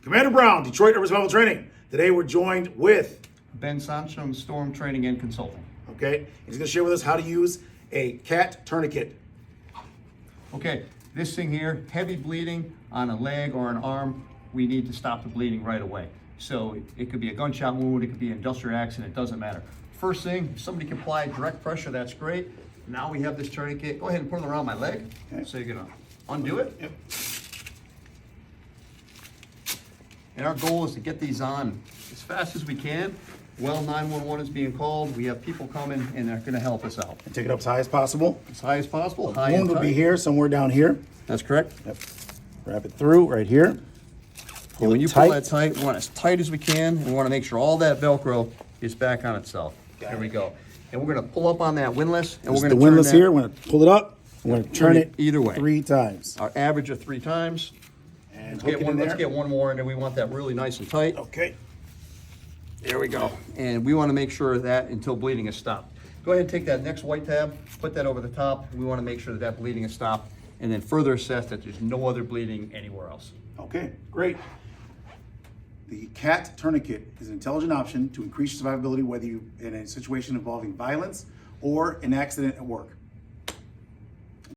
Commander Brown, Detroit Urban Survival Training. Today we're joined with, Ben Sanchum, Storm Training and Consulting. okay, he's gonna share with us how to use a cat tourniquet. Okay, this thing here, heavy bleeding on a leg or an arm, we need to stop the bleeding right away. So it could be a gunshot wound, it could be an industrial accident, it doesn't matter. First thing, if somebody can apply direct pressure, that's great. Now we have this tourniquet, go ahead and put it around my leg. Okay. So you're gonna undo it. Yep. And our goal is to get these on as fast as we can. Well, 911 is being called. We have people coming and they're gonna help us out. And take it up as high as possible. As high as possible, high Wound and would be tight. here, somewhere down here. That's correct. Yep. Wrap it through right here. And Pull when it you tight. pull that tight, we want it as tight as we can. And we wanna make sure all that Velcro is back on itself. Got There it. we go. And we're gonna pull up on that windlass and This we're is the gonna turn windlass that, here. We're gonna pull it up. We're gonna turn it either way. 3 times. Our average of 3 times. And Let's hook get it one, in let's there. get one more and then we want that really nice and tight. Okay. There we go. And we want to make sure that until bleeding is stopped. Go ahead and take that next white tab, put that over the top. We want to make sure that that bleeding is stopped and then further assess that there's no other bleeding anywhere else. Okay, great. The cat tourniquet is an intelligent option to increase your survivability whether you in a situation involving violence or an accident at work.